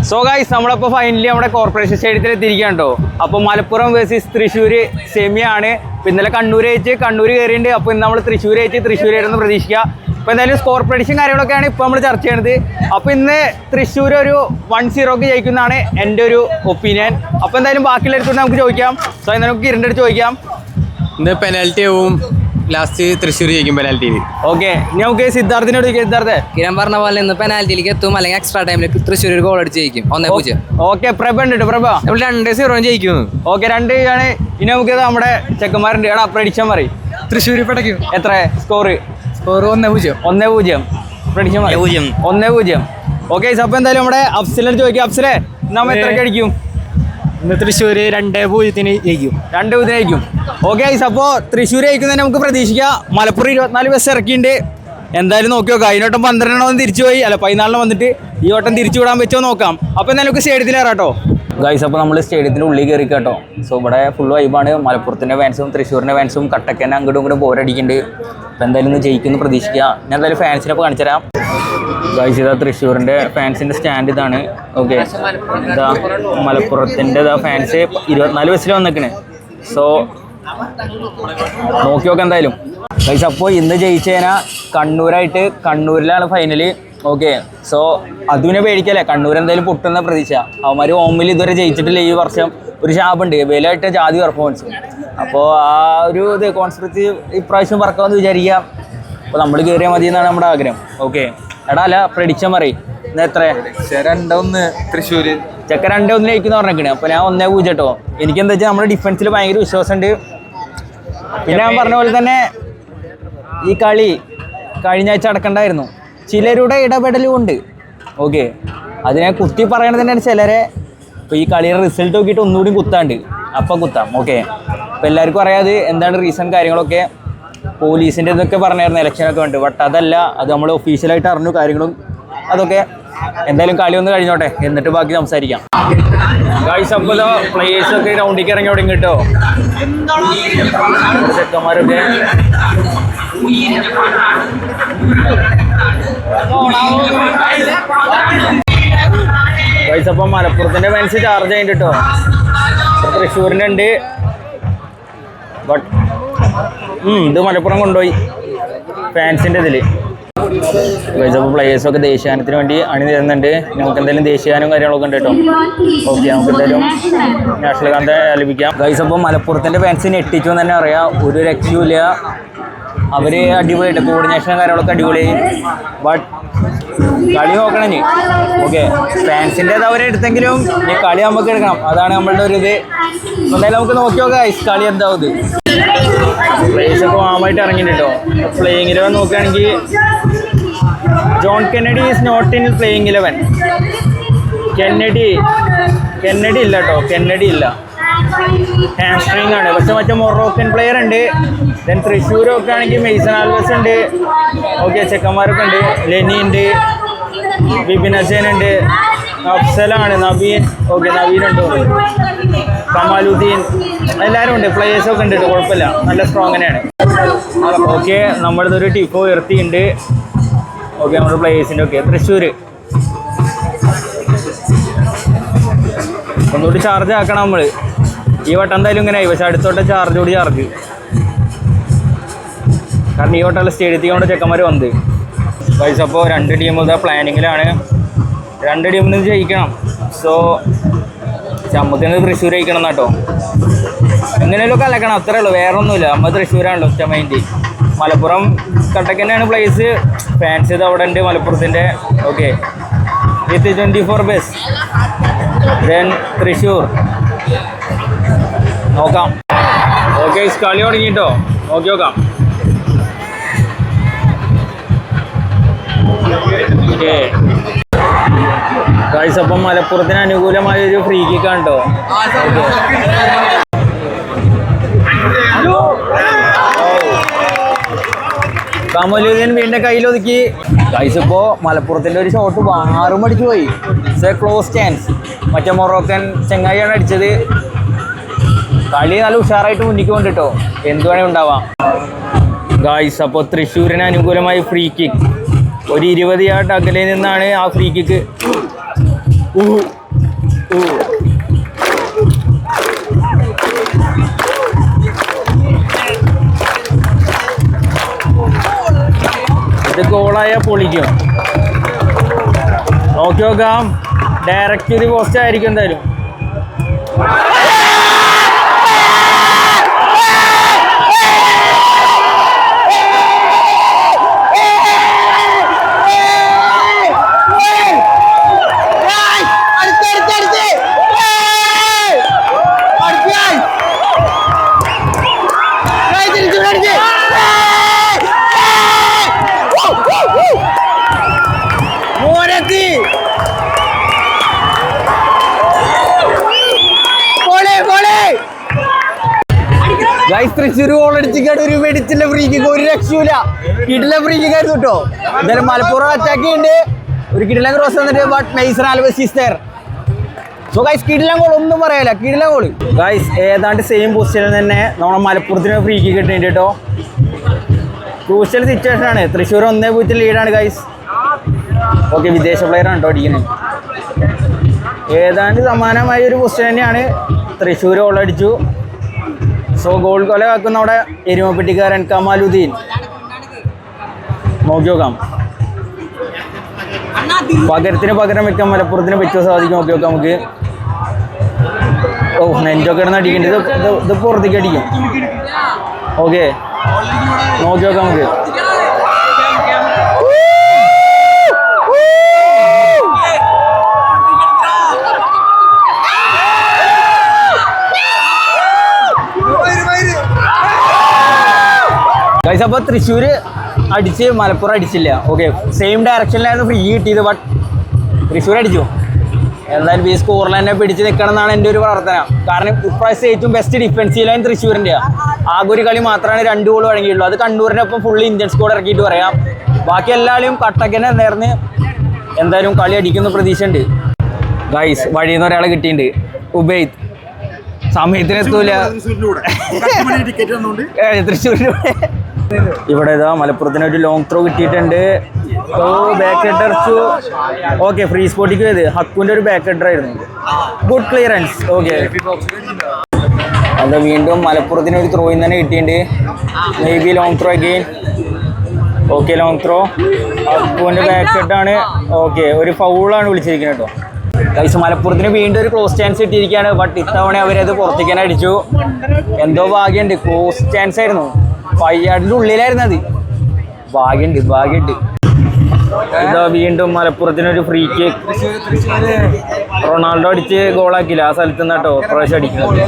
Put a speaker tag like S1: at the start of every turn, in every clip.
S1: So guys നമ്മളിപ്പോൾ finally നമ്മുടെ corporation സ്റ്റേഡിയത്തിൽ എത്തിയിരിക്കുകയാണ് കേട്ടോ. അപ്പോൾ മലപ്പുറം വേഴ്സസ് തൃശ്ശൂർ സെമിയാണ്. അപ്പോൾ ഇന്നലെ കണ്ണൂർ കയറിയിട്ടുണ്ട്. അപ്പോൾ ഇന്ന് നമ്മൾ തൃശ്ശൂർ ആയിരുന്നു പ്രതീക്ഷിക്കുക. അപ്പോൾ എന്തായാലും സ്കോർ പ്രഡിക്ഷൻ കാര്യങ്ങളൊക്കെയാണ് ഇപ്പോൾ നമ്മൾ ചർച്ച ചെയ്യണത്. അപ്പോൾ ഇന്ന് തൃശ്ശൂർ ഒരു 1-0 ജയിക്കുന്നതാണ് എൻ്റെ ഒരു ഒപ്പീനിയൻ. അപ്പോൾ എന്തായാലും ബാക്കിയുള്ളവർക്ക് നമുക്ക് ചോദിക്കാം. സോ എന്നാൽ നമുക്ക് കിരണിൻ്റെ അടുത്ത് ചോദിക്കാം.
S2: ഇന്ന് പെനാൽറ്റി ആവും, ലാസ്റ്റ് തൃശ്ശൂർ ജയിക്കും പെനാൽറ്റിയിൽ.
S1: ഓക്കെ, നമുക്ക് സിദ്ധാർത്ഥിനോട് ചോദിക്കാം. സിദ്ധാർത്ഥ,
S3: കിരൺ പറഞ്ഞ പോലെ ഇന്ന് പെനാൽറ്റിയിലേക്ക് എത്തും, അല്ലെങ്കിൽ എക്സ്ട്രാ ടൈമിലേക്ക് തൃശ്ശൂർ ഒരു ഗോൾ അടിച്ച് ജയിക്കും 1-0.
S1: ഓക്കെ, പ്രഭ ഉണ്ട്. പ്രഭ
S3: 2-0 ജയിക്കും.
S1: ഓക്കെ, 2 ആണ്. ഇനി നമുക്ക് നമ്മുടെ ചെക്കന്മാരുണ്ട്. എടാ പ്രഡിക്ഷൻ പറയും.
S3: തൃശ്ശൂർ പടയ്ക്കും.
S1: എത്ര സ്കോർ?
S3: 1-0.
S1: പ്രഡിക്ഷൻ 1-0. ഓക്കെ, അപ്പോൾ എന്തായാലും നമ്മുടെ അഫ്സലിനോട് ചോദിക്കാം. അഫ്സലെ, നമ്മൾ എത്രയ്ക്ക് അടിക്കും?
S2: ഇന്ന് തൃശ്ശൂർ 2-0 ജയിക്കും.
S1: 2-0 ജയിക്കും. ഓക്കെ, അപ്പോൾ തൃശ്ശൂർ ജയിക്കുന്നതിന് നമുക്ക് പ്രതീക്ഷിക്കാം. മലപ്പുറം 24 ബസ് ഇറക്കിയിട്ടുണ്ട്. എന്തായാലും നോക്കി നോക്കാം. അതിനോട്ടം 12 തിരിച്ചു പോയി, അല്ല 14 വന്നിട്ട് ഈ വട്ടം തിരിച്ചു വിടാൻ പറ്റുമോ നോക്കാം. അപ്പോൾ എന്തായാലും നമുക്ക് സ്റ്റേഡിയത്തിൽ കയറാട്ടോ ഗൈസ്. അപ്പോൾ നമ്മൾ സ്റ്റേഡിയത്തിൻ്റെ ഉള്ളിൽ കയറി കേട്ടോ. സോ ഇവിടെ ഫുൾ വൈബാണ്. മലപ്പുറത്തിൻ്റെ ഫാൻസും തൃശ്ശൂരിൻ്റെ ഫാൻസും കട്ടക്കന്നെ അങ്ങോട്ടും ഇങ്ങോട്ടും പോരടിക്കുന്നുണ്ട്. അപ്പോൾ എന്തായാലും ഇന്ന് ജയിക്കുമെന്ന് പ്രതീക്ഷിക്കുക. ഞാൻ എന്തായാലും ഫാൻസിനൊക്കെ കാണിച്ചു തരാം ഗൈസ്. ഇതാ തൃശ്ശൂരിൻ്റെ ഫാൻസിൻ്റെ സ്റ്റാൻഡ് ഇതാണ്. ഓക്കെ, ഇതാ മലപ്പുറത്തിൻ്റെ ഇതാ ഫാൻസ് 24 ബസ്സിൽ വന്നിക്കണ്. സോ നോക്കി നോക്കാം എന്തായാലും ഗൈസ്. അപ്പോൾ ഇന്ന് ജയിച്ചു കഴിഞ്ഞാൽ കണ്ണൂരിലാണ് ഫൈനല്. ഓക്കെ, സോ അതുവിനെ പേടിക്കല്ലേ, കണ്ണൂർ എന്തായാലും പൊട്ടുന്ന പ്രതീക്ഷ. അവന്മാർ ഹോമിൽ ഇതുവരെ ജയിച്ചിട്ടില്ല. ഈ വർഷം ഒരു ശാപുണ്ട്, വിലയായിട്ട് ജാതി പെർഫോമൻസ്. അപ്പോൾ ആ ഒരു ഇത് കോൺസെപ്റ്റ് ഇപ്രാവശ്യം പറക്കാമെന്ന് വിചാരിക്കാം. അപ്പോൾ നമ്മൾ കയറിയാൽ മതി എന്നാണ് നമ്മുടെ ആഗ്രഹം. ഓക്കെ, എടാ അല്ല പ്രഡിക്ഷൻ പറയും. ഇന്ന് എത്ര?
S2: 2-1 തൃശ്ശൂർ.
S1: ചെക്ക 2-1 ജയിക്കുന്ന പറഞ്ഞേക്കണേ. അപ്പോൾ ഞാൻ 1-0 കേട്ടോ. എനിക്കെന്താ വെച്ചാൽ നമ്മുടെ ഡിഫൻസിൽ ഭയങ്കര വിശ്വാസമുണ്ട്. പിന്നെ ഞാൻ പറഞ്ഞ പോലെ തന്നെ ഈ കളി കഴിഞ്ഞ ആഴ്ച അടക്കണ്ടായിരുന്നു. ചിലരുടെ ഇടപെടലും ഉണ്ട്. ഓക്കെ, അതിനെ കുത്തി പറയണത് തന്നെയാണ് ചിലരെ. ഇപ്പോൾ ഈ കളിയുടെ റിസൾട്ട് നോക്കിയിട്ട് ഒന്നുകൂടി കുത്താണ്ട് അപ്പം കുത്താം. ഓക്കെ, അപ്പോൾ എല്ലാവർക്കും അറിയാതെ എന്താണ് റീസൺ കാര്യങ്ങളൊക്കെ പോലീസിൻ്റെ ഇതൊക്കെ പറഞ്ഞായിരുന്നു ഇലക്ഷനൊക്കെ ഉണ്ട്. ബട്ട് അതല്ല, അത് നമ്മൾ ഒഫീഷ്യലായിട്ട് അറിഞ്ഞു കാര്യങ്ങളും അതൊക്കെ. എന്തായാലും കളി ഒന്ന് കഴിഞ്ഞോട്ടെ, എന്നിട്ട് ബാക്കി സംസാരിക്കാം ഗൈസ്. അപ്പോൾ പ്ലേയേഴ്സൊക്കെ ഗ്രൗണ്ടിലേക്ക് ഇറങ്ങി തുടങ്ങി കേട്ടോ. ചെക്കന്മാരൊക്കെ ഗൈസ്. അപ്പം മലപ്പുറത്തിൻ്റെ ഫാൻസ് ചാർജ് ചെയ്യുന്നുണ്ട് കേട്ടോ. തൃശ്ശൂരിൻ്റെ ഉണ്ട്. ബട്ട് ഇത് മലപ്പുറം കൊണ്ടുപോയി ഫാൻസിൻ്റെ ഇതിൽ ഗൈസ്. അപ്പോൾ പ്ലേയേഴ്സൊക്കെ ദേശീയഗാനത്തിന് വേണ്ടി അണിനിരുന്നുണ്ട്. നമുക്ക് എന്തായാലും ദേശീയഗാനം കാര്യങ്ങളൊക്കെ ഉണ്ട് കേട്ടോ. ഓക്കെ, നമുക്ക് എന്തായാലും നാഷണൽ ഗാനം ആലപിക്കാം ഗൈസ്. അപ്പോൾ മലപ്പുറത്തിൻ്റെ ഫാൻസിനെ എട്ടിച്ചു എന്ന് തന്നെ അറിയാം. ഒരു രക്ഷയുമില്ല. അവർ അടിപൊളിയായിട്ട് കോർഡിനേഷനും കാര്യങ്ങളൊക്കെ അടിപൊളിയായി. ബട്ട് കളി നോക്കണം ഇനി. ഓക്കെ, ഫാൻസിൻ്റെത് അവരെടുത്തെങ്കിലും ഈ കളി നമുക്ക് എടുക്കണം. അതാണ് നമ്മളുടെ ഒരു ഇത്. എന്തായാലും നമുക്ക് നോക്കി നോക്കാം ഗൈസ് കളി എന്താവും. ഇത് പ്ലേയേഴ്സൊക്കെ വാമായിട്ട് ഇറങ്ങിയിട്ടുണ്ട് കേട്ടോ. പ്ലേയിങ് 11 നോക്കുകയാണെങ്കിൽ John Kennedy is not in playing 11. Kennedy ഇല്ല കേട്ടോ. കെന്നഡി ഇല്ല, ഹാംസ്ട്രിങ് ആണ്. പക്ഷെ മറ്റേ മൊറോക്കൻ പ്ലെയർ ഉണ്ട്. ദെൻ തൃശ്ശൂരൊക്കെ ആണെങ്കിൽ മെയ്സൺ ആൽവസ് ഉണ്ട്. ഓക്കെ, ചെക്കന്മാരൊക്കെ ഉണ്ട്. ലെനി ഉണ്ട്, ബിപിൻ ഹസൻ ഉണ്ട്, അഫ്സലാണ്, നവീൻ. ഓക്കെ, നവീനുണ്ട്, കമാലുദ്ദീൻ, എല്ലാവരും ഉണ്ട്. പ്ലേയേഴ്സൊക്കെ ഉണ്ട് കേട്ടോ. കുഴപ്പമില്ല, നല്ല സ്ട്രോങ് തന്നെയാണ്. ഓക്കെ, നമ്മളിതൊരു ടിഫോ ഉയർത്തിയിട്ടുണ്ട്. ഓക്കെ, നമ്മുടെ പ്ലേയേഴ്സിൻ്റെ ഒക്കെ തൃശ്ശൂർ ഒന്നുകൂടി ചാർജ് ആക്കണം നമ്മൾ. ഈ വട്ടം എന്തായാലും ഇങ്ങനെ ആയി. പക്ഷെ അടുത്തോട്ടെ ചാർജ്. കാരണം ഈ വട്ടമുള്ള സ്റ്റേഡിയത്തിൽ കൊണ്ട് ചെക്കന്മാർ വന്നത് പൈസ. അപ്പോൾ 2 ടീം ഇതാ പ്ലാനിങ്ങിലാണ്. 2 ടീമിൽ നിന്ന് ജയിക്കണം. സോ നമുക്ക് തൃശ്ശൂർ ജയിക്കണം കേട്ടോ. എങ്ങനെയൊക്കെ കലക്കണം, അത്രേ ഉള്ളൂ, വേറെ ഒന്നുമില്ല. നമ്മൾ തൃശ്ശൂരാണല്ലോ ഒറ്റ മൈൻഡ്. മലപ്പുറം കട്ടക്ക് തന്നെയാണ് പ്ലേസ്. ഫാൻസ് ഇത് അവിടെ ഉണ്ട് മലപ്പുറത്തിൻ്റെ. ഓക്കെ, വിത്ത് 24 ബസ്. ദെൻ തൃശ്ശൂർ നോക്കാം. ഓക്കെ, കളി തുടങ്ങിയിട്ടോ. നോക്കി നോക്കാം. ഓക്കെ ഗൈസ്, അപ്പം മലപ്പുറത്തിന് അനുകൂലമായ ഒരു ഫ്രീ കിക്കാണ് കേട്ടോ. കമലുദ്ദീൻ വീണ്ടും കയ്യിലൊതുക്കി ഗൈസ്. ഇപ്പോൾ മലപ്പുറത്തിൻ്റെ ഒരു ഷോട്ട് വാറും അടിച്ചു പോയി. Close chance. മറ്റേ മൊറോക്കൻ ചെങ്ങായിയാണ് അടിച്ചത്. കളി നല്ല ഉഷാറായിട്ട് മുന്നിക്ക് കൊണ്ടിട്ടോ. എന്ത് വേണേ ഉണ്ടാവാം ഗായ്സ്. അപ്പോൾ തൃശ്ശൂരിന് അനുകൂലമായി ഫ്രീ കിക്ക്. ഒരു 20 യാർഡ് അകലെ നിന്നാണ് ആ ഫ്രീ കിക്ക്. അടിക്കും. നോക്കി നോക്കാം. ഡയറക്റ്റ് ഒരു പോസ്റ്റ് ആയിരിക്കും എന്തായാലും. തൃശ്ശൂർ ഗോൾ അടിച്ചിട്ട് ഒരു വെടിച്ചില്ല ഫ്രീക്ക് ഒരു രക്ഷയില്ല. കിടില ഫ്രീക്കായിരുന്നു കേട്ടോ. എന്തായാലും മലപ്പുറം അറ്റാക്ക് ഉണ്ട്. ഒരു കിടിലൻ ക്രോസ് വന്നിട്ട് but Mason Alves is there. So guys കിടിലൻ ഗോൾ ഒന്നും പറയാനില്ല. കിടിലൻ ഗോൾ ഗൈസ്. ഏതാണ്ട് സെയിം പൊസിഷനിൽ തന്നെ നമ്മുടെ മലപ്പുറത്തിന് ഫ്രീക്ക് കിട്ടിയിട്ടുണ്ട് കേട്ടോ. ക്രൂഷ്യൽ സിറ്റുവേഷൻ ആണ്. തൃശ്ശൂർ 1-0 ലീഡാണ് ഗൈസ്. ഓക്കെ, വിദേശ പ്ലെയറാണ് കേട്ടോ അടിക്കുന്നത്. ഏതാണ്ട് സമാനമായ ഒരു പൊസിഷൻ തന്നെയാണ്. തൃശ്ശൂർ ഗോൾ അടിച്ചു. സോ ഗോൾ കൊല കാക്കുന്ന അവിടെ എരുമപ്പെട്ടിക്കാരൻ കമാലുദ്ദീൻ. നോക്കി നോക്കാം. പകരത്തിന് പകരം വെക്കാൻ മലപ്പുറത്തിന് പറ്റുമോ സാധിക്കും. നോക്കി നോക്കാം നമുക്ക്. ഓ, നെഞ്ചൊക്കെ ഇടുന്ന അടിക്കേണ്ടത്. ഇത് പുറത്തേക്ക് അടിക്കും. ഓക്കെ, നോക്കി നോക്കാം നമുക്ക്. ഗൈസ്, അപ്പോൾ തൃശ്ശൂർ അടിച്ച് മലപ്പുറം അടിച്ചില്ല. ഓക്കെ, സെയിം ഡയറക്ഷനിലായിരുന്നു ഫ്രീ കിട്ടിയത്. ബട്ട് തൃശ്ശൂർ അടിച്ചു. എന്തായാലും ഈ സ്കോറിൽ തന്നെ പിടിച്ച് നിൽക്കണം എന്നാണ് എൻ്റെ ഒരു പ്രാർത്ഥന. കാരണം ഇപ്രാവശ്യം ഏറ്റവും ബെസ്റ്റ് ഡിഫൻസീവ് ലൈൻ തൃശ്ശൂരിൻ്റെയാണ്. ആകെ ഒരു കളി മാത്രമാണ് 2 ഗോൾ വഴങ്ങിയുള്ളൂ. അത് കണ്ണൂരിൻ്റെ ഒപ്പം ഫുള്ള് ഇന്ത്യൻ സ്കോഡ് ഇറക്കിയിട്ട് പറയാം. ബാക്കി എല്ലാവരും കട്ടക്കനെ നേർന്ന് എന്തായാലും കളി അടിക്കുന്ന പ്രതീക്ഷ ഉണ്ട്. ഗൈസ്, വഴിയിൽ നിന്ന് ഒരാളെ കിട്ടിയിട്ടുണ്ട്. ഉബൈദ് സമയത്തിന് എത്തൂല. തൃശ്ശൂരിലൂടെ ഇവിടെ ഇതാ മലപ്പുറത്തിന് ഒരു ലോങ് ത്രോ കിട്ടിയിട്ടുണ്ട്. Oh, back header. Okay, free സ്പോട്ടിക്ക് പോയത് ഹക്കുവിൻ്റെ ഒരു ബാക്ക് ഹെഡർ ആയിരുന്നു. Good clearance. ഓക്കെ, അത് വീണ്ടും മലപ്പുറത്തിന് ഒരു ത്രോയിൽ തന്നെ കിട്ടിയിട്ടുണ്ട്. Maybe long throw again. Okay, long throw. ഹക്കുവിൻ്റെ ബാക്ക് ഹെഡാണ്. ഓക്കെ, ഒരു ഫൗളാണ് വിളിച്ചിരിക്കുന്നത് കേട്ടോ. ഗൈസ്, മലപ്പുറത്തിന് വീണ്ടും ഒരു ക്ലോസ് ചാൻസ് കിട്ടിയിരിക്കുകയാണ്. ബട്ട് ഇത്തവണ അവരത് പുറത്തേക്ക് തന്നെ അടിച്ചു. എന്തോ ഭാഗ്യമുണ്ട്. ക്ലോസ് ചാൻസ് ആയിരുന്നു. 5 യാർഡിൻ്റെ ഉള്ളിലായിരുന്നു അത്. ഭാഗ്യമുണ്ട്. ഇതാ വീണ്ടും മലപ്പുറത്തിനൊരു ഫ്രീ കിക്ക്. റൊണാൾഡോ അടിച്ച് ഗോളാക്കില്ല. ആ സ്ഥലത്ത് നിന്ന് കേട്ടോ പ്രാവശ്യം അടിക്കുന്നത്.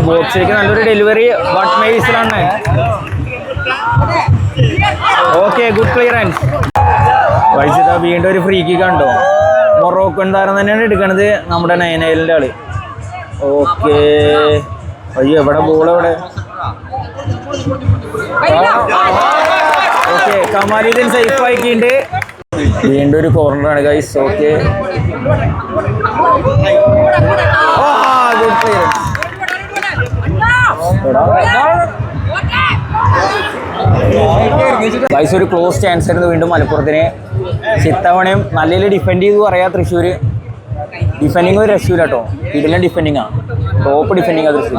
S1: ബോക്സിലേക്ക് നല്ലൊരു ഡെലിവറി. ബട്ട് മെയ്സിലാണ്. Okay, good clearance. വൈസിത വീണ്ടും ഒരു ഫ്രീ കിക്ക് കണ്ടോ. മൊറോക്കൻ താരം തന്നെയാണ് എടുക്കണത്, നമ്മുടെ 9-ന്റെ ആള്. ഓക്കെ, അയ്യോ, എവിടെ ബോൾ എവിടെ? ഓക്കെ, കമാലുദ്ദീൻ സേഫ് ആക്കിയിട്ടുണ്ട്. വീണ്ടും ഒരു കോർണറാണ് guys. Okay, good clearance. Guys, ഒരു ക്ലോസ് ചാൻസ് ആയിരുന്നു വീണ്ടും മലപ്പുറത്തിന്. ഇത്തവണയും നല്ല ഡിഫെൻഡ് ചെയ്തു പറയാ തൃശ്ശൂർ. ഡിഫെൻഡിങ് ഒരു രക്ഷയില്ല കേട്ടോ. ഇതിലും ഡിഫെൻഡിങ്ങാണ്, ടോപ്പ് ഡിഫെൻഡിങ് തൃശ്ശൂർ.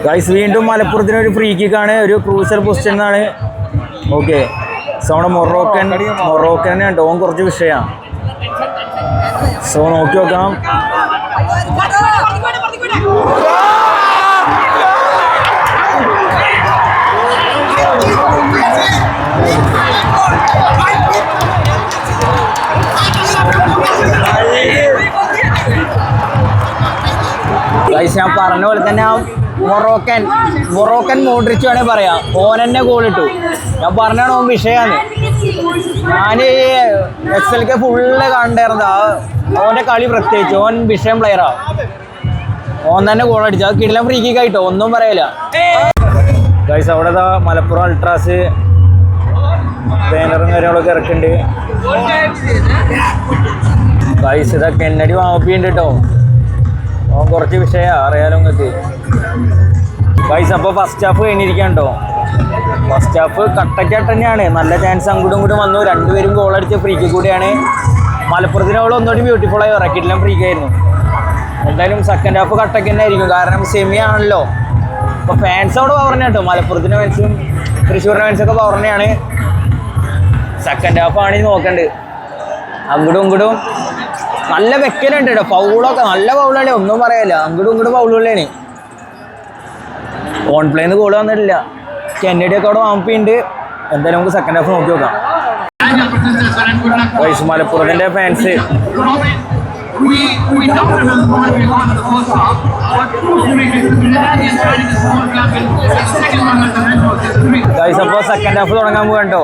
S1: ഗൈസ്, വീണ്ടും മലപ്പുറത്തിന് ഒരു ഫ്രീ കിക്കാണ്. ഒരു ക്രൂഷ്യൽ പൊസിഷൻ എന്നാണ്. ഓക്കെ, സോ നമ്മുടെ മൊറോക്കനെ ഉണ്ട്. ഓൻ കുറച്ച് വിഷയമാണ്. സോ നോക്കി നോക്കാം. ഗൈസ്, ഞാൻ പറഞ്ഞ പോലെ തന്നെ മൊറോക്കൻ മോഡ്രിച്ച് വേണേൽ പറയാം. ഓൻ തന്നെ ഗോൾ ഇട്ടു. ഞാൻ പറഞ്ഞാണ് ഓൻ വിഷയമാണ്. ഞാൻ SLK ഫുള്ള് കണ്ടായിരുന്നു. ഓൻ്റെ കളി പ്രത്യേകിച്ച്. ഓൻ വിഷയം പ്ലെയറാണ്. ഓൻ തന്നെ ഗോൾ അടിച്ചു. അത് കിടിലൻ ഫ്രീ കിക്ക് ആയിട്ടോ, ഒന്നും പറയില്ല. ഗൈസ്, അവിടെ മലപ്പുറം അൾട്രാസ് ബാനറും കാര്യങ്ങളൊക്കെ ഇറക്കുന്നുണ്ട്. ഗൈസ്, ഇതാ കെന്നഡി വാപ്പിയുണ്ട് കേട്ടോ. ഓൻ കുറച്ച് വിഷയമാണ്, അറിയാലോ നിങ്ങൾക്ക്. ഗൈസ്, അപ്പോൾ ഫസ്റ്റ് ഹാഫ് കഴിഞ്ഞിരിക്കുകയാണ് കേട്ടോ. ഫസ്റ്റ് ഹാഫ് കട്ടക്കാട്ട് തന്നെയാണ്. നല്ല ചാൻസ് അങ്ങോട്ടും ഇങ്ങോട്ടും വന്നു. രണ്ടുപേരും ഗോൾ അടിച്ച ഫ്രീക്ക് കൂടിയാണ്. മലപ്പുറത്തിന് അവൾ ഒന്നുകൂടി ബ്യൂട്ടിഫുള്ളായി ഇറക്കിയിട്ടില്ല ഫ്രീക്കായിരുന്നു. എന്തായാലും സെക്കൻഡ് ഹാഫ് കട്ടക്ക് തന്നെ ആയിരിക്കും. കാരണം സെമി ആണല്ലോ. അപ്പോൾ ഫാൻസ് അവിടെ പറഞ്ഞ കേട്ടോ. മലപ്പുറത്തിന് ഫാൻസും തൃശ്ശൂരിന്റെ ഫാൻസൊക്കെ പവർ തന്നെയാണ്. സെക്കൻഡ് ഹാഫ് ആണ് നോക്കണ്ട്. അങ്ങോട്ടും ഇങ്ങോട്ടും നല്ല വെക്കലുണ്ട് കേട്ടോ. ഫൗളൊക്കെ നല്ല ഫൗളാണ്, ഒന്നും പറയാനില്ല. അങ്ങോട്ടും ഇങ്ങോട്ടും ഫൗളുകളാണ്. ഓൺ പ്ലേന്ന് ഗോൾ വന്നിട്ടില്ല. കെന്നഡി ഒക്കെ അവിടെ വാമ്പിയുണ്ട്. എന്തായാലും നമുക്ക് സെക്കൻഡ് ഹാഫ് നോക്കി നോക്കാം. മലപ്പുറത്തിന്റെ ഫാൻസ് അപ്പോൾ സെക്കൻഡ് ഹാഫ് തുടങ്ങാൻ പോകണ്ടോ.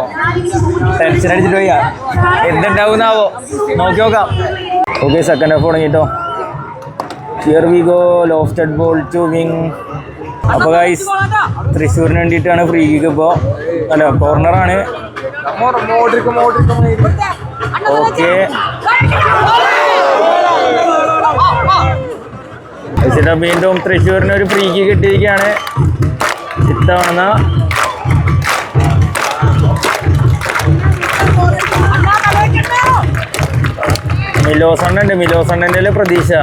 S1: ടെൻഷൻ അടിച്ചിട്ട് പോയാ എന്തുണ്ടാവുന്നാവോ നോക്കി നോക്കാം. ഓക്കെ, സെക്കൻഡ് ഹാഫ് തുടങ്ങിട്ടോ. Here we go. Lofted ball to wing. അപ്പോൾ ഗൈസ് തൃശ്ശൂരിന് വേണ്ടിയിട്ടാണ് ഫ്രീ കിക്ക്. ഇപ്പോൾ അല്ല, കോർണറാണ്. ഓക്കെ, വീണ്ടും തൃശ്ശൂരിന് ഒരു ഫ്രീ കിക്ക് കിട്ടിയിരിക്കുകയാണ്. ഇത്തവണ മിലോസണ്ണുണ്ട്. മിലോസണ്ണൻ്റെ പ്രതീക്ഷ.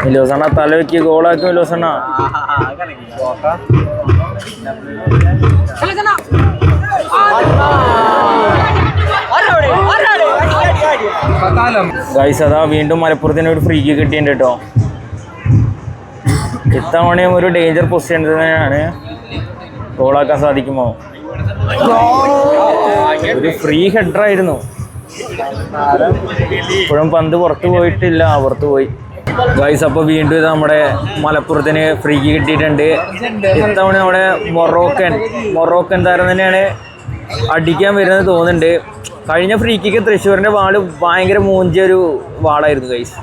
S1: മിലോസണ്ണ തല വെക്കി ഗോളാക്കി. മിലോസണ്ണ ഗൈസ് അതാ വീണ്ടും മലപ്പുറത്തിന് ഒരു ഫ്രീ കിക്ക് കിട്ടിയിട്ടുണ്ട് കേട്ടോ. ഇത്തവണയും ഒരു ഡേഞ്ചർ പൊസിഷൻ തന്നെയാണ്. ഗോളാക്കാൻ സാധിക്കുമോ? ഒരു ഫ്രീ ഹെഡർ ആയിരുന്നു. ഇപ്പോഴും പന്ത് പുറത്തു പോയിട്ടില്ല, പുറത്തു പോയി. ഗൈസ് അപ്പോൾ വീണ്ടും ഇത് നമ്മുടെ മലപ്പുറത്തിന് ഫ്രീ കിക്ക് കിട്ടിയിട്ടുണ്ട്. ഇത്തവണ നമ്മുടെ മൊറോക്കൻ താരം തന്നെയാണ് അടിക്കാൻ വരുന്നത് തോന്നുന്നുണ്ട്. കഴിഞ്ഞ ഫ്രീ കിക്ക് തൃശ്ശൂരിൻ്റെ വാള് ഭയങ്കര മൂഞ്ചിയൊരു വാളായിരുന്നു ഗൈസ്.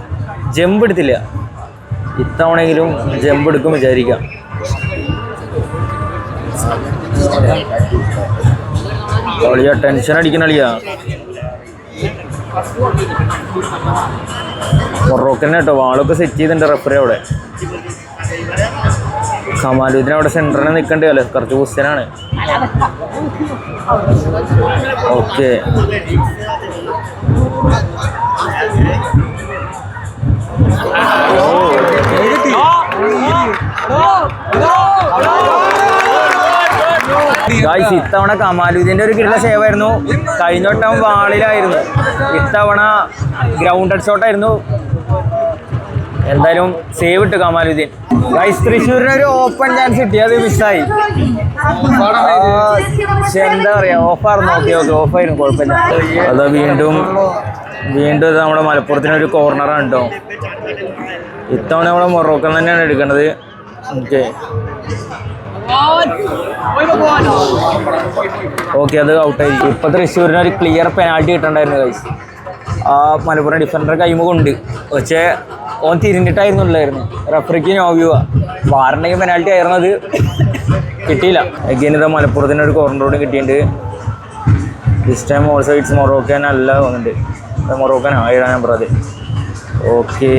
S1: ജമ്പ് എടുത്തില്ല. ഇത്തവണെങ്കിലും ജമ്പ് എടുക്കും വിചാരിക്കാം. കളിയാ ടെൻഷൻ അടിക്കുന്ന കളിയാ. മൊറോക്കന്നെ കേട്ടോ വാളൊക്കെ സെറ്റ് ചെയ്തിട്ടുണ്ട് റെഫറി അവിടെ. കമാലുദ്ദീൻ അവിടെ സെൻറ്ററിനെ നിൽക്കണ്ടേ അല്ലേ, കുറച്ച് ക്വസ്റ്റ്യനാണ്. ഓക്കെ, ഗായ്സ് ഇത്തവണ കമാലുദ്ദീൻ്റെ ഒരു കിട്ടുന്ന സേവ് ആയിരുന്നു. കഴിഞ്ഞ വട്ടം വാളിലായിരുന്നു, ഇത്തവണ ഗ്രൗണ്ടഡ് ഷോട്ടായിരുന്നു. എന്തായാലും സേവ് ഇട്ടു കമാലുദ്ദീൻ. ഗൈസ് തൃശ്ശൂരിന് ഒരു ഓപ്പൺ ചാൻസ് കിട്ടി, അത് മിസ്സായി. പക്ഷെ എന്താ പറയാ, ഓഫായിരുന്നു. ഓക്കെ ഓക്കെ, ഓഫായിരുന്നു, കുഴപ്പമില്ല. അത് വീണ്ടും ഇത് നമ്മുടെ മലപ്പുറത്തിനൊരു കോർണറാണ് കേട്ടോ. ഇത്തവണ നമ്മുടെ മൊറോക്കൻ തന്നെയാണ് എടുക്കേണ്ടത്. ഓക്കെ ഓക്കെ, അത് ഔട്ടായി. ഇപ്പൊ തൃശ്ശൂരിന് ഒരു ക്ലിയർ പെനാൾട്ടി കിട്ടണ്ടായിരുന്നു ഗൈസ്. ആ മലപ്പുറം ഡിഫൻഡർ കൈമുകൊണ്ട്, പക്ഷേ ഓൻ തിരിഞ്ഞിട്ടായിരുന്നുള്ളായിരുന്നു. റഫറിക്ക് നോ വ്യൂ. വാറിൻ്റെയും പെനാൾട്ടി ആയിരുന്നു, അത് കിട്ടിയില്ല. എഗെയിൻ ഇതാ മലപ്പുറത്തിന് ഒരു കോർണർ റോഡ് കിട്ടിയിട്ടുണ്ട്. This time also it's Moroccan അല്ല തോന്നുന്നുണ്ട്. മൊറോക്കനാ 7 നമ്പർ അത്. Okay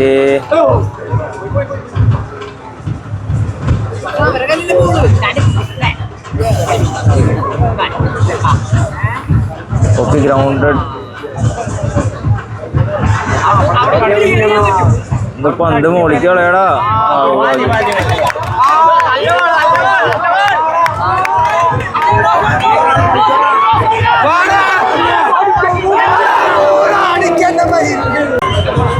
S1: okay, grounded. ഇത് പന്ത് മോളിക്ക് കളയടാ.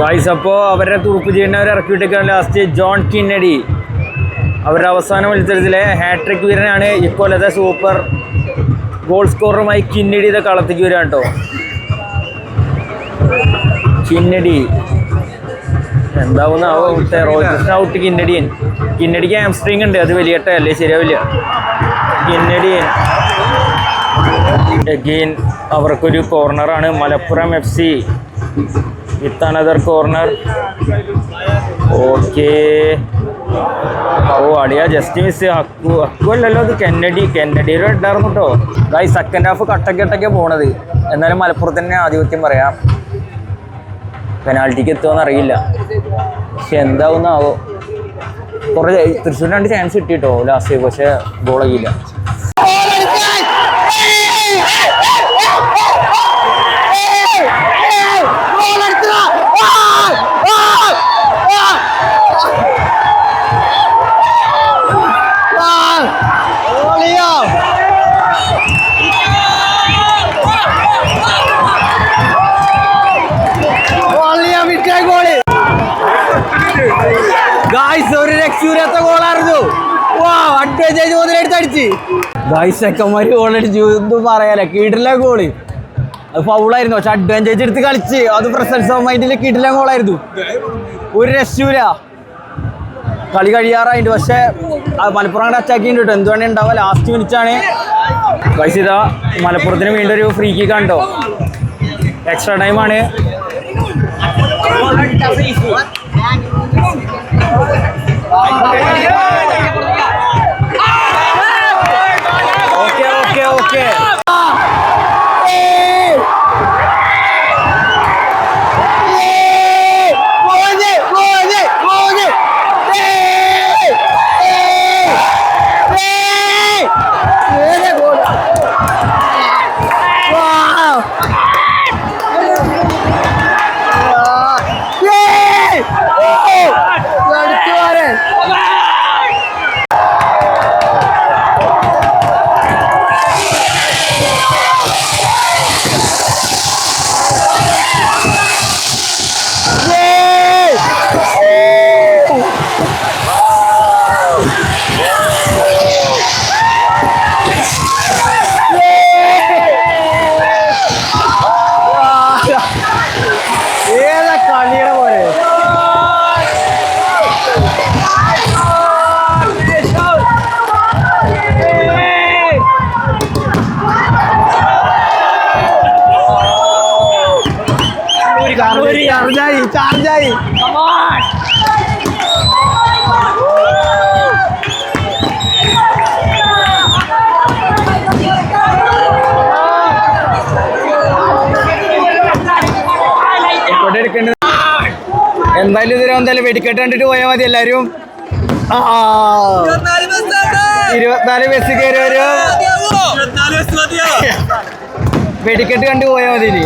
S1: ഗൈസ് അപ്പോൾ അവരുടെ തുറുപ്പ് ചെയ്യുന്നവരെ ഇറക്കി വിട്ടേക്കാണ് ലാസ്റ്റ് ജോൺ കിന്നഡി. അവരുടെ അവസാന മത്സരത്തിലെ ഹാട്രിക് വീരനാണ്. ഇക്കൊല്ലത്തെ സൂപ്പർ ഗോൾ സ്കോററുമായി കിന്നഡി ഇത് കളത്തേക്ക് വരിക കേട്ടോ. കിന്നഡി എന്താവുന്ന റോയ്കൃഷ്ണ ഔട്ട്. കിന്നഡിക്ക് ഹാംസ്ട്രിങ് ഉണ്ട്, അത് വലിയട്ടല്ലേ, ശരിയാവില്ല. കിന്നഡിയൻ എഗെയിൻ അവർക്കൊരു കോർണറാണ്. മലപ്പുറം FC with another corner. Okay, oh അടിയാ, ജസ്റ്റ് മിസ്. ഹക്കു അല്ലല്ലോ, അത് കെന്നഡിയുടെ ഇട്ടായിരുന്നു കേട്ടോ. ഗായ് സെക്കൻഡ് ഹാഫ് കട്ടൊക്കെ പോണത്. എന്നാലും മലപ്പുറത്തിന് ആധിപത്യം പറയാം. പെനാൾട്ടിക്ക് എത്തുമെന്ന് അറിയില്ല, പക്ഷെ എന്താവുന്നാവോ. കുറേ തൃശ്ശൂരിന് 2 ചാൻസ് കിട്ടിയിട്ടോ ലാസ്റ്റ്, പക്ഷെ ഗോളായില്ല. രക്ഷൂരത്തെ ഗോളായിരുന്നു. അഡ്വാൻറ്റേജ് മുതലെടുത്ത് അടിച്ച് ചെക്കന്മാര് ഗോളടിച്ചു. എന്തും പറയാലേ, കിടില ഗോള്. അത് ഫൗളായിരുന്നു, പക്ഷെ അഡ്വാൻറ്റേജ് എടുത്ത് കളിച്ച്. അത് പ്രസൻസ് ഓഫ് മൈൻഡിൽ കിടില ഗോളായിരുന്നു. ഒരു രക്ഷൂല. കളി കഴിയാറായിട്ട്, പക്ഷെ മലപ്പുറം അങ്ങോട്ട് അറ്റാക്ക് ചെയ്യുന്നുണ്ട്. എന്തുവേണേ ഉണ്ടാവുക. ലാസ്റ്റ് മിനിറ്റാണ് ഗൈസ്. ഇതാ മലപ്പുറത്തിന് വീണ്ടും ഒരു ഫ്രീ കിക്ക് കണ്ടോ. എക്സ്ട്രാ ടൈമാണ്. Okay okay okay. ചാർജായി. എന്തായാലും ഇതിന് എന്തായാലും വെടിക്കെട്ട് കണ്ടിട്ട് പോയാൽ മതി എല്ലാരും. 24 ബസ് കയറി വരും. വെടിക്കെട്ട് കണ്ടു പോയാൽ മതി. ഇനി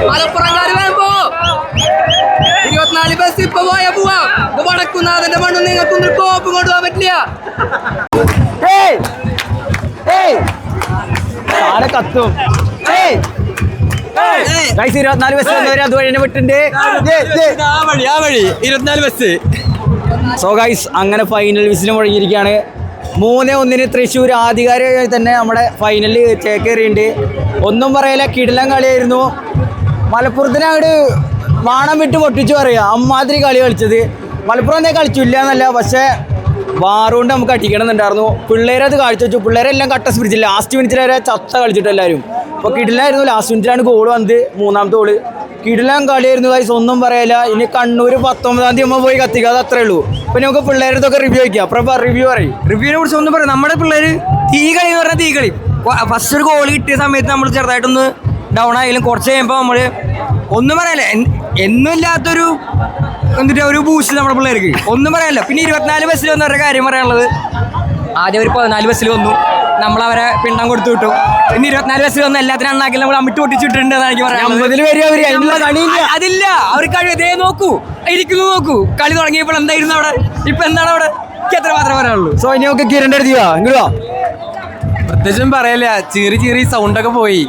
S3: മലപ്പുറംകാര് വരുമ്പോ 24 ബസ് ഇപ്പൊ പോയാ പോവാ. ഇത് വടക്കുന്നാഥന്റെ മണ്ണ് നിങ്ങൾക്കൊന്നും കോപ്പ് കൊണ്ടുപോകാൻ പറ്റില്ല.
S1: കത്തും. 24 ബസ് അതുവഴി തന്നെ വിട്ടുണ്ട്. സോ ഗൈസ്, അങ്ങനെ ഫൈനൽ വിസിൽ മുഴങ്ങിയിരിക്കുകയാണ്. 3-1 തൃശ്ശൂർ ആധികാരികമായി തന്നെ നമ്മുടെ ഫൈനലിൽ ചേക്കേറിയുണ്ട്. ഒന്നും പറയില്ല, കിടിലൻ കളിയായിരുന്നു. മലപ്പുറത്തിന് അങ്ങോട്ട് വാണം വിട്ട് പൊട്ടിച്ചു പറയുക. അമ്മാതിരി കളി കളിച്ചത്. മലപ്പുറം എന്തേ കളിച്ചില്ല എന്നല്ല, പക്ഷേ വാറുകൊണ്ട് നമുക്ക് അടിക്കണമെന്നുണ്ടായിരുന്നു. പിള്ളേരത് കാഴ്ച വെച്ചു. പിള്ളേരെല്ലാം കട്ട സ്പിരിച്ചില്ല. ലാസ്റ്റ് മിനിറ്റിൽ വരെ ചത്ത കളിച്ചിട്ട് എല്ലാവരും. അപ്പോൾ കിടിലായിരുന്നു. ലാസ്റ്റ് മിനിറ്റിലാണ് ഗോൾ വന്നത്, 3ാമത്തെ ഗോള്. കിടിലൻ കളിയായിരുന്നു ഗൈസ്, ഒന്നും പറയില്ല. ഇനി കണ്ണൂർ 19-ാം തീയതി പോയി കത്തിക്കാതെ അത്രേ ഉള്ളൂ. ഇപ്പം നമുക്ക് പിള്ളേരടുത്തൊക്കെ റിവ്യൂ വയ്ക്കാം. പ്രഭ റിവ്യൂ പറയും.
S3: റിവ്യൂവിനെ കുറിച്ച് ഒന്നും പറയാം. നമ്മുടെ പിള്ളേർ തീ കളി എന്ന് പറഞ്ഞാൽ തീ കളി. ഫസ്റ്റ് ഒരു ഗോൾ കിട്ടിയ സമയത്ത് നമ്മൾ ചെറുതായിട്ടൊന്ന് ഡൗൺ ആയാലും കുറച്ച് കഴിയുമ്പോൾ നമ്മൾ ഒന്നും പറയാനില്ല. എന്നും ഇല്ലാത്തൊരു എന്നിട്ട് ഒരു ബൂസ്റ്റ് നമ്മുടെ പിള്ളേർക്ക് ഒന്നും പറയാനില്ല. പിന്നെ 24 ബസ്സിൽ വന്നവരുടെ കാര്യം പറയാനുള്ളത്, ആദ്യം ഒരു 14 ബസ്സിൽ വന്നു, നമ്മളവരെ പിണ്ണം കൊടുത്തു വിട്ടു. പിന്നെ 24 ബസ്സിൽ വന്ന് എല്ലാത്തിനും അണ്ണാക്കി നമ്മൾ അമ്മിട്ട് പൊട്ടിച്ചിട്ടുണ്ട്. അതില്ല, അവർ കഴിവ് ഇതേ നോക്കൂ, ഇരിക്കുന്നു നോക്കൂ. കളി തുടങ്ങിയപ്പോൾ എന്തായിരുന്നു അവിടെ, ഇപ്പൊ എന്താണ് അവിടെ, എത്ര മാത്രമേ പറയാനുള്ളൂ.
S1: സോ ഇനി ഒക്കെ കിരണ്ട് എടുത്തിവാ ഇങ്ങോട്ടാ.
S2: പ്രത്യേകിച്ചും പറയല്ല, ചീറി ചീറി സൗണ്ടൊക്കെ പോയി.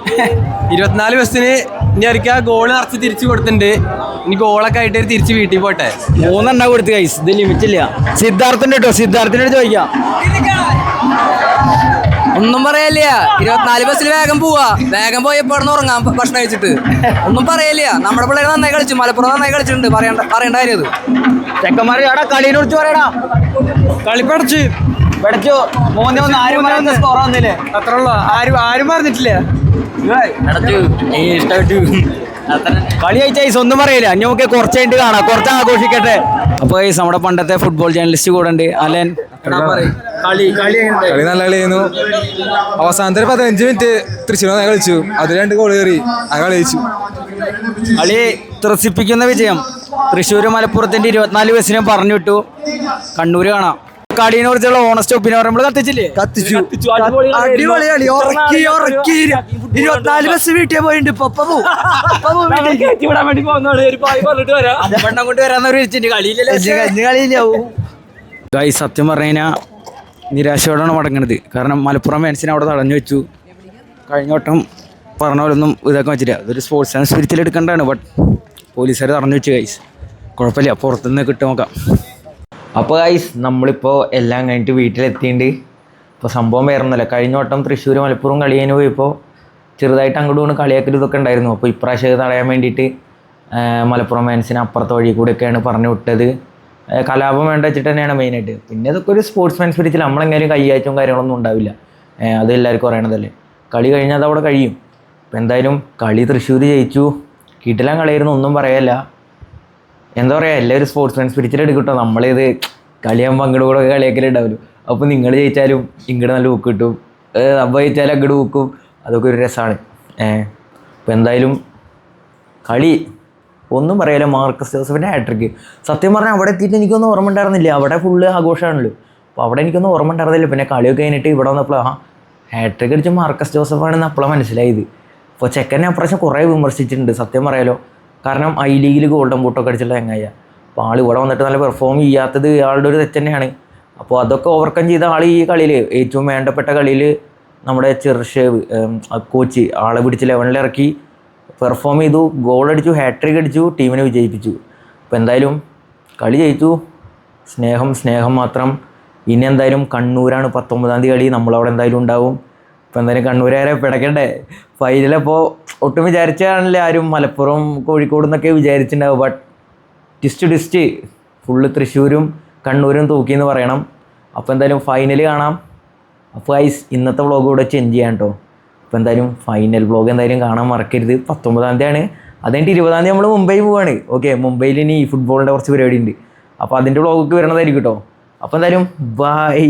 S2: 24 ബസ്സിന് ഇനി അവർക്ക് ആ ഗോള് നിറച്ച് തിരിച്ചു കൊടുത്തിട്ടുണ്ട്. ഇനി ഗോളൊക്കെ ആയിട്ട് തിരിച്ച് വീട്ടിൽ പോട്ടെ.
S1: 3 കൊടുത്ത് ഗൈസ്, ഇത് ലിമിറ്റില്ല. സിദ്ധാർത്ഥിന്റെ കേട്ടോ, സിദ്ധാർത്ഥിനോട് ചോദിക്കാം.
S3: ഒന്നും പറയല്ല, 24 ബസ്സിൽ വേഗം പോവാ. വേഗം പോയപ്പോ അവിടെ ഉറങ്ങാം ഭക്ഷണം കഴിച്ചിട്ട്. ഒന്നും പറയല്ല, നമ്മുടെ പിള്ളേർ നന്നായി കളിച്ചു, മലപ്പുറം നന്നായി കളിച്ചിട്ടുണ്ട്. പറയേണ്ട കാര്യം അത്.
S1: ചെക്കന്മാർ എടാ കളിനെ കുറിച്ച് പറയടാ.
S2: കളി പഠിച്ചു
S1: 3-1. ആരും സ്കോർ വന്നില്ലേ?
S2: അത്ര ഉള്ള ആരും പറഞ്ഞിട്ടില്ല.
S1: കളി കഴിച്ച ഒന്നും പറയില്ല. ഇനി നമുക്ക് കുറച്ച് കഴിഞ്ഞിട്ട് കാണാം, കുറച്ച് ആഘോഷിക്കട്ടെ. അപ്പോൾ നമ്മുടെ പണ്ടത്തെ ഫുട്ബോൾ ജേർണലിസ്റ്റ് കൂടെ ഉണ്ട് അലൻ.
S2: കളി നല്ല കളിയായിരുന്നു. അവസാനത്തെ 15 മിനിറ്റ് തൃശ്ശൂർ കളിച്ചു, അത് 2 ഗോൾ കയറി, അത് കളി ജയിച്ചു.
S1: കളി ത്രസിപ്പിക്കുന്ന വിജയം. തൃശ്ശൂർ മലപ്പുറത്തിന്റെ 24 ബസ്സിനെ പറഞ്ഞു വിട്ടു. കണ്ണൂർ കാണാം. കളിയെ കുറിച്ചുള്ള ഓണസ്റ്റ് ഒപ്പീനിയൻ നമ്മൾ കത്തിച്ചില്ലേ? കത്തിച്ചു.
S3: അടിപൊളി കളി, ഉറക്കി 24 ബസ് വീട്ടിൽ പോയിട്ടുണ്ട്.
S1: കൊണ്ട് വരാന്നൊരു കളിയില്ല. സത്യം പറഞ്ഞു കഴിഞ്ഞാൽ നിരാശയോടാണ് മടങ്ങുന്നത്. കാരണം മലപ്പുറം ഫാൻസിനെ അവിടെ തടഞ്ഞു വെച്ചു. കഴിഞ്ഞ വട്ടം പറഞ്ഞ പോലൊന്നും ഇതാക്കാൻ വെച്ചില്ല. അതൊരു സ്പോർട്സ് ആൻഡ് സ്പിരിറ്റിൽ എടുക്കേണ്ടതാണ്. ബട്ട് പോലീസുകാർ തടഞ്ഞു വെച്ചു ഗൈസ്. കുഴപ്പമില്ല, പുറത്തുനിന്ന് കിട്ടും നോക്കാം. അപ്പോൾ ഗൈസ് നമ്മളിപ്പോൾ എല്ലാം കഴിഞ്ഞിട്ട് വീട്ടിലെത്തിയിട്ടുണ്ട്. ഇപ്പോൾ സംഭവം വേറൊന്നുമല്ല, കഴിഞ്ഞ വട്ടം തൃശ്ശൂർ മലപ്പുറം കളിയാൻ പോയപ്പോൾ ചെറുതായിട്ട് അങ്ങോട്ട് കൊണ്ട് കളിയാക്കൽ ഇതൊക്കെ ഉണ്ടായിരുന്നു. അപ്പോൾ ഇപ്രാവശ്യം അത് തടയാൻ വേണ്ടിയിട്ട് മലപ്പുറം ഫാൻസിനെ അപ്പുറത്തെ വഴി കൂടെയൊക്കെയാണ് പറഞ്ഞു വിട്ടത്. കലാപം വേണ്ട വെച്ചിട്ട് തന്നെയാണ് മെയിനായിട്ട്. പിന്നെ ഇതൊക്കെ ഒരു സ്പോർട്സ്മാൻ സ്പിരിറ്റിൽ നമ്മളെങ്ങനെയും കയ്യാറ്റവും കാര്യങ്ങളൊന്നും ഉണ്ടാവില്ല. അത് എല്ലാവർക്കും അറിയണതല്ലേ. കളി കഴിഞ്ഞാൽ അതവിടെ കഴിയും. അപ്പോൾ എന്തായാലും കളി തൃശ്ശൂർ ജയിച്ചു. കിടിലൻ കളിയായിരുന്നു, ഒന്നും പറയല്ല. എന്താ പറയുക, എല്ലാവരും സ്പോർട്സ്മാൻ സ്പിരിറ്റിൽ എടുക്കട്ടോ. നമ്മളിത് കളിയാകുമ്പോൾ അങ്ങോട്ട് കൂടെ കളിയാക്കലുണ്ടാവുമല്ലോ. അപ്പോൾ നിങ്ങൾ ജയിച്ചാലും ഇങ്ങോട്ട് നല്ല ബുക്ക് കിട്ടും, അപ്പോൾ ജയിച്ചാലും അങ്ങോട്ട് ബുക്കും. അതൊക്കെ ഒരു രസമാണ്. അപ്പോൾ എന്തായാലും കളി ഒന്നും പറയാല്ല. മാർക്കസ് ജോസഫിൻ്റെ ഹാട്രിക്ക് സത്യം പറഞ്ഞാൽ അവിടെ എത്തിയിട്ട് എനിക്കൊന്നും ഓർമ്മ ഉണ്ടായിരുന്നില്ല. അവിടെ ഫുള്ള് ആഘോഷമാണല്ലോ. അപ്പോൾ അവിടെ എനിക്കൊന്നും ഓർമ്മ ഉണ്ടായിരുന്നില്ല. പിന്നെ കളിയൊക്കെ കഴിഞ്ഞിട്ട് ഇവിടെ വന്നപ്പോൾ ഹാട്രിക്ക് അടിച്ച് മാർക്കസ് ജോസഫാണെന്ന് അപ്പോഴാണ് മനസ്സിലായത്. അപ്പോൾ ചെക്കനെ അപ്രാവശ്യം കുറേ വിമർശിച്ചിട്ടുണ്ട് സത്യം പറയാലോ. കാരണം ഐ ലീഗിൽ ഗോൾഡൻ ബൂട്ടൊക്കെ അടിച്ചിട്ടുള്ള ചങ്ങായ. അപ്പോൾ ആൾ ഇവിടെ വന്നിട്ട് നല്ല പെർഫോം ചെയ്യാത്തത് ആളുടെ ഒരു തെറ്റ് തന്നെയാണ്. അപ്പോൾ അതൊക്കെ ഓവർകം ചെയ്ത ആൾ ഈ കളിയിൽ ഏറ്റവും വേണ്ടപ്പെട്ട കളിയിൽ നമ്മുടെ ചെർഷേവ് കോച്ച് ആളെ പിടിച്ച് ലെവലിലിറക്കി പെർഫോം ചെയ്തു, ഗോളടിച്ചു, ഹാട്രിക് അടിച്ചു, ടീമിനെ വിജയിപ്പിച്ചു. അപ്പോൾ എന്തായാലും കളി ജയിച്ചു. സ്നേഹം മാത്രം. ഇനി എന്തായാലും കണ്ണൂരാണ് 19-ാം തീയതി കളി. നമ്മളവിടെ എന്തായാലും ഉണ്ടാവും. അപ്പോൾ എന്തായാലും കണ്ണൂരുകാരെ പിടയ്ക്കണ്ടേ. ഫൈനലപ്പോൾ ഒട്ടും വിചാരിച്ചാണല്ലേ ആരും മലപ്പുറം കോഴിക്കോട് എന്നൊക്കെ വിചാരിച്ചിട്ടുണ്ടാവും. ബട്ട് ട്വിസ്റ്റ് ഫുള്ള് തൃശ്ശൂരും കണ്ണൂരും തൂക്കിയെന്ന് പറയണം. അപ്പോൾ എന്തായാലും ഫൈനൽ കാണാം. അപ്പോൾ ഗൈസ് ഇന്നത്തെ വ്ളോഗ് കൂടെ ചേഞ്ച് ചെയ്യാം കേട്ടോ. അപ്പോൾ എന്തായാലും ഫൈനൽ വ്ളോഗ് എന്തായാലും കാണാൻ മറക്കരുത്. 19-ാം തീയതിയാണ്. അതുകഴിഞ്ഞിട്ട് 20-ാം തീയതി നമ്മൾ മുംബൈ പോവാണ്. ഓക്കെ, മുംബൈയിൽ ഇനി ഫുട്ബോളിൻ്റെ കുറച്ച് പരിപാടി ഉണ്ട്. അപ്പോൾ അതിൻ്റെ വ്ളോഗൊക്കെ വരുന്നതായിരിക്കും കേട്ടോ. അപ്പോൾ എന്തായാലും ബൈ.